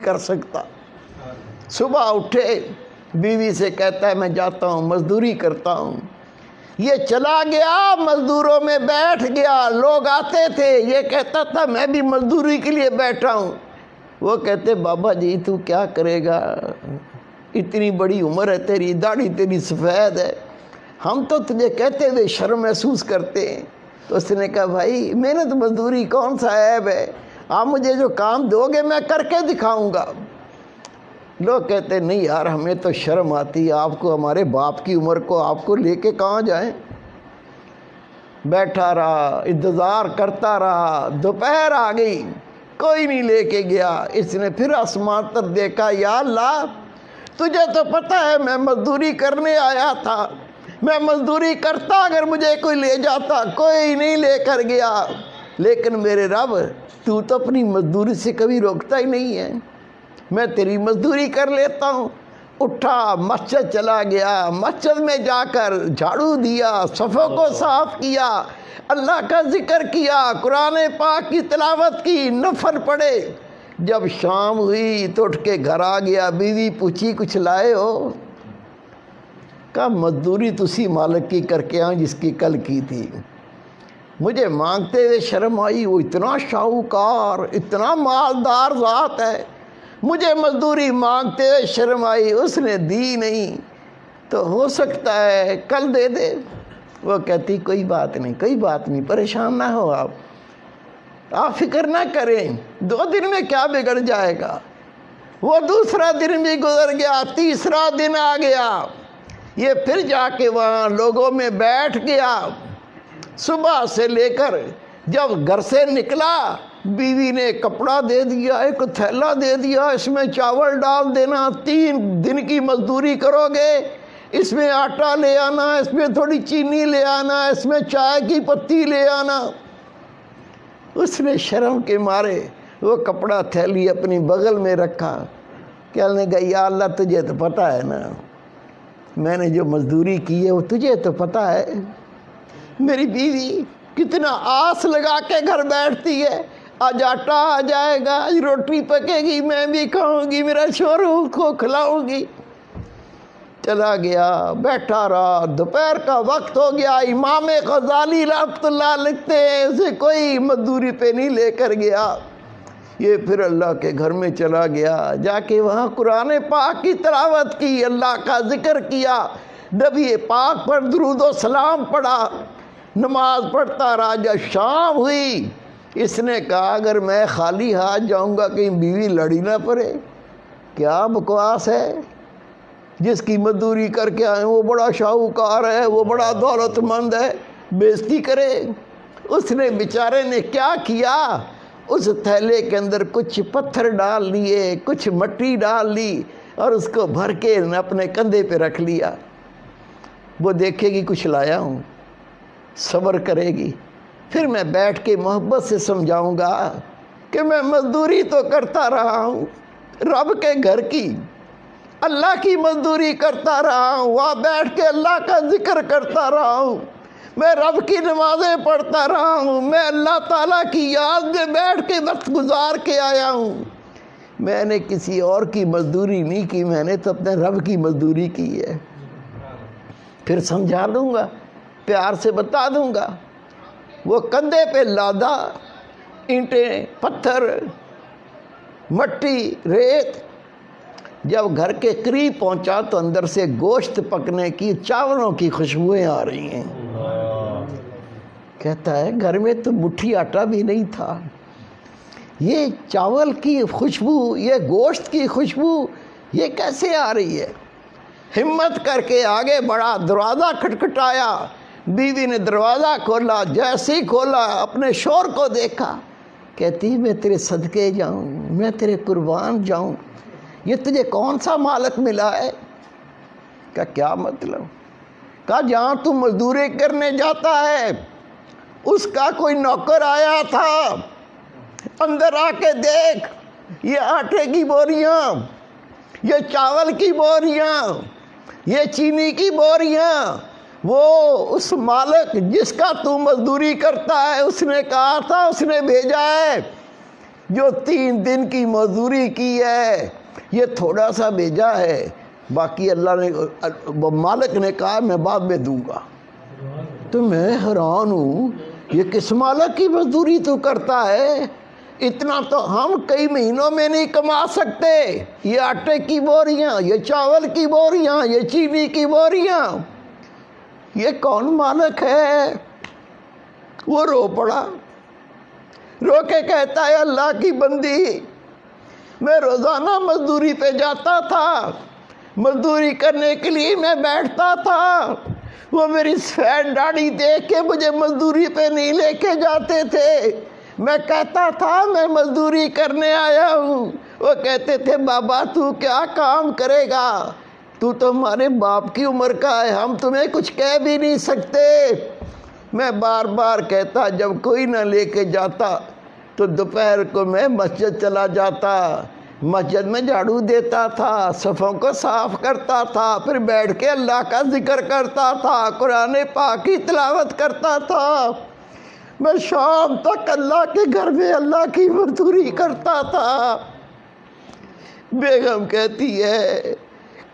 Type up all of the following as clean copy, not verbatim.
कर सकता। सुबह उठे, बीवी से कहता है मैं जाता हूँ मजदूरी करता हूँ। ये चला गया, मजदूरों में बैठ गया। लोग आते थे, ये कहता था मैं भी मजदूरी के लिए बैठा हूँ। वो कहते बाबा जी तू क्या करेगा, इतनी बड़ी उम्र है तेरी, दाढ़ी तेरी सफ़ेद है, हम तो तुझे कहते हुए शर्म महसूस करते हैं। तो उसने कहा भाई मेहनत मजदूरी कौन सा ऐब है, आप मुझे जो काम दोगे मैं करके दिखाऊंगा। लोग कहते नहीं यार हमें तो शर्म आती है, आपको हमारे बाप की उम्र को आपको लेके कहाँ जाएं। बैठा रहा, इंतज़ार करता रहा, दोपहर आ गई, कोई नहीं लेके गया। इसने फिर आसमान पर देखा, या अल्लाह तुझे तो पता है मैं मजदूरी करने आया था, मैं मजदूरी करता अगर मुझे कोई ले जाता, कोई नहीं लेकर गया। लेकिन मेरे रब तू तो अपनी मजदूरी से कभी रोकता ही नहीं है, मैं तेरी मजदूरी कर लेता हूँ। उठा, मस्जिद चला गया, मस्जिद में जाकर झाड़ू दिया, सफ़ों को साफ़ किया, अल्लाह का जिक्र किया, कुरान पाक की तिलावत की, नफल पढ़े। जब शाम हुई तो उठ के घर आ गया। बीवी पूछी कुछ लाए हो? कहा मजदूरी तुसी मालिक की करके आऊँ जिसकी कल की थी। मुझे मांगते हुए शर्म आई, वो इतना शाहूकार, इतना मालदार ज़ात है, मुझे मजदूरी मांगते हुए शर्म आई, उसने दी नहीं। तो हो सकता है कल दे दे। वो कहती कोई बात नहीं, कोई बात नहीं, परेशान ना हो आप फिक्र ना करें, 2 दिन में क्या बिगड़ जाएगा। वो दूसरा दिन भी गुजर गया, तीसरा दिन आ गया, ये फिर जाके वहाँ लोगों में बैठ गया। सुबह से लेकर जब घर से निकला, बीवी ने कपड़ा दे दिया, एक थैला दे दिया, इसमें चावल डाल देना, 3 दिन की मजदूरी करोगे, इसमें आटा ले आना, इसमें थोड़ी चीनी ले आना, इसमें चाय की पत्ती ले आना। उसने शर्म के मारे वो कपड़ा थैली अपनी बगल में रखा। कहने गई या अल्लाह तुझे तो पता है ना मैंने जो मजदूरी की है, वो तुझे तो पता है। मेरी बीवी कितना आस लगा के घर बैठती है, आज आटा आ जाएगा, आज रोटी पकेगी, मैं भी खाऊंगी, मेरा शोरू को खिलाऊंगी। चला गया, बैठा रहा, दोपहर का वक्त हो गया। इमाम गजाली रहमतुल्लाह लिखते हैं उसे कोई मजदूरी पे नहीं लेकर गया। ये फिर अल्लाह के घर में चला गया, जाके वहाँ कुरान पाक की तिलावत की, अल्लाह का जिक्र किया, नबी पाक पर दुरूद व सलाम पढ़ा, नमाज पढ़ता रहा। जब शाम हुई, इसने कहा अगर मैं खाली हाथ जाऊंगा कहीं बीवी लड़ी ना पड़े। क्या बकवास है, जिसकी मजदूरी करके आए वो बड़ा शाहूकार है, वो बड़ा दौलतमंद है, बेइज्जती करे। उसने बेचारे ने क्या किया, उस थैले के अंदर कुछ पत्थर डाल लिए, कुछ मिट्टी डाल ली और उसको भर के अपने कंधे पे रख लिया। वो देखेगी कुछ लाया हूँ, सब्र करेगी, फिर मैं बैठ के मोहब्बत से समझाऊंगा कि मैं मजदूरी तो करता रहा हूँ, रब के घर की, अल्लाह की मजदूरी करता रहा हूँ, वहाँ बैठ के अल्लाह का जिक्र करता रहा हूँ, मैं रब की नमाज़ें पढ़ता रहा हूँ, मैं अल्लाह ताला की याद में बैठ के वक्त गुजार के आया हूँ। मैंने किसी और की मजदूरी नहीं की, मैंने तो अपने रब की मजदूरी की है। फिर समझा दूँगा, प्यार से बता दूँगा। वो कंधे पे लादा, ईंटें, पत्थर, मट्टी, रेत। जब घर के करीब पहुंचा तो अंदर से गोश्त पकने की, चावलों की खुशबुएं आ रही हैं। कहता है घर में तो मुट्ठी आटा भी नहीं था, ये चावल की खुशबू, ये गोश्त की खुशबू ये कैसे आ रही है। हिम्मत करके आगे बढ़ा, दरवाज़ा खटखटाया, बीवी ने दरवाज़ा खोला, जैसे ही खोला अपने शोर को देखा, कहती मैं तेरे सदके जाऊं, मैं तेरे कुर्बान जाऊं, ये तुझे कौन सा मालिक मिला है। क्या मतलब। कहा जहाँ तू मजदूरी करने जाता है उसका कोई नौकर आया था, अंदर आके देख, ये आटे की बोरियां, ये चावल की बोरियां, ये चीनी की बोरियां, वो उस मालिक जिसका तू मजदूरी करता है उसने कहा था, उसने भेजा है। جو 3 دن کی مزدوری کی ہے یہ تھوڑا سا بھیجا ہے، باقی اللہ نے مالک نے کہا میں بعد میں دوں گا۔ تو میں حیران ہوں، یہ کس مالک کی مزدوری تو کرتا ہے؟ اتنا تو ہم کئی مہینوں میں نہیں کما سکتے۔ یہ آٹے کی بوریاں، یہ چاول کی بوریاں، یہ چینی کی بوریاں، یہ کون مالک ہے؟ وہ رو پڑا، رو کے کہتا ہے اللہ کی بندی، میں روزانہ مزدوری پہ جاتا تھا، مزدوری کرنے کے لیے میں بیٹھتا تھا، وہ میری سفید داڑھی دیکھ کے مجھے مزدوری پہ نہیں لے کے جاتے تھے۔ میں کہتا تھا میں مزدوری کرنے آیا ہوں، وہ کہتے تھے بابا تو کیا کام کرے گا، تو ہمارے باپ کی عمر کا ہے، ہم تمہیں کچھ کہہ بھی نہیں سکتے۔ میں بار بار کہتا، جب کوئی نہ لے کے جاتا تو دوپہر کو میں مسجد چلا جاتا، مسجد میں جھاڑو دیتا تھا، صفوں کو صاف کرتا تھا، پھر بیٹھ کے اللہ کا ذکر کرتا تھا، قرآن پاک کی تلاوت کرتا تھا، میں شام تک اللہ کے گھر میں اللہ کی مزدوری کرتا تھا۔ بیگم کہتی ہے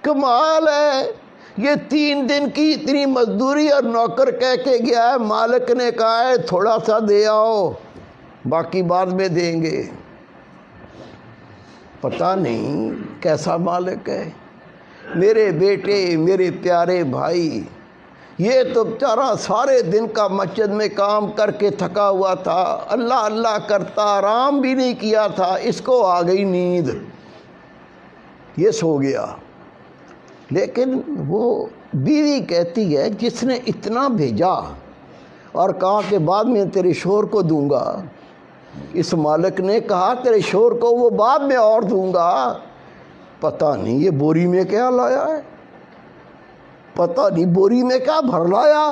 کمال ہے، یہ 3 دن کی اتنی مزدوری اور نوکر کہہ کے گیا ہے، مالک نے کہا ہے تھوڑا سا دے آؤ، باقی بعد میں دیں گے۔ پتہ نہیں کیسا مالک ہے۔ میرے بیٹے، میرے پیارے بھائی، یہ تو بیچارہ سارے دن کا مسجد میں کام کر کے تھکا ہوا تھا، اللہ اللہ کرتا، آرام بھی نہیں کیا تھا، اس کو آ گئی نیند، یہ سو گیا۔ لیکن وہ بیوی کہتی ہے جس نے اتنا بھیجا اور کہا کہ بعد میں تیرے شوہر کو دوں گا، اس مالک نے کہا تیرے شوہر کو وہ بعد میں اور دوں گا، پتہ نہیں یہ بوری میں کیا لایا ہے، پتہ نہیں بوری میں کیا بھر لایا،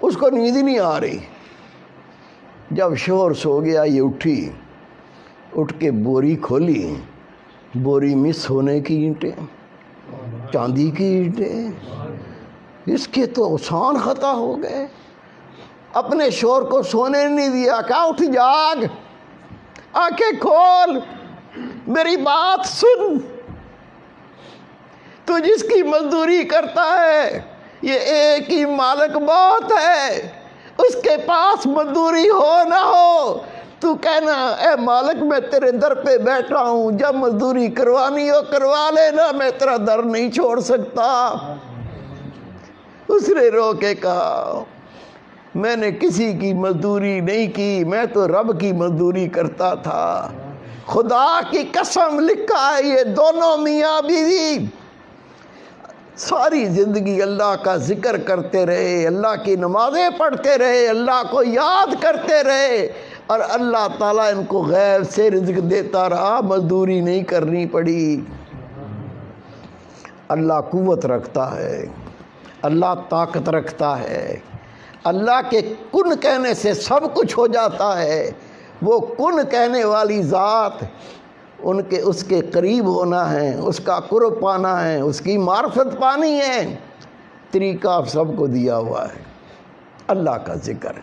اس کو نیند ہی نہیں آ رہی۔ جب شوہر سو گیا یہ اٹھی، اٹھ کے بوری کھولی، بوری میں سونے کی اینٹیں، چاندی کی اینٹیں، اس کے تو آسان خطا ہو گئے۔ اپنے شوہر کو سونے نہیں دیا، کہا اٹھ جاگ، آنکھیں کھول، میری بات سن، تو جس کی مزدوری کرتا ہے یہ ایک ہی مالک بہت ہے، اس کے پاس مزدوری ہو نہ ہو تو کہنا اے مالک میں تیرے در پہ بیٹھا ہوں، جب مزدوری کروانی ہو کروا لینا، میں تیرا در نہیں چھوڑ سکتا۔ اس نے رو کے کہا میں نے کسی کی مزدوری نہیں کی، میں تو رب کی مزدوری کرتا تھا۔ خدا کی قسم لکھا ہے یہ دونوں میاں بیوی ساری زندگی اللہ کا ذکر کرتے رہے، اللہ کی نمازیں پڑھتے رہے، اللہ کو یاد کرتے رہے، اور اللہ تعالیٰ ان کو غیب سے رزق دیتا رہا، مزدوری نہیں کرنی پڑی۔ اللہ قوت رکھتا ہے، اللہ طاقت رکھتا ہے، اللہ کے کن کہنے سے سب کچھ ہو جاتا ہے۔ وہ کن کہنے والی ذات، اس کے قریب ہونا ہے، اس کا قرب پانا ہے، اس کی معرفت پانی ہے، طریقہ سب کو دیا ہوا ہے، اللہ کا ذکر۔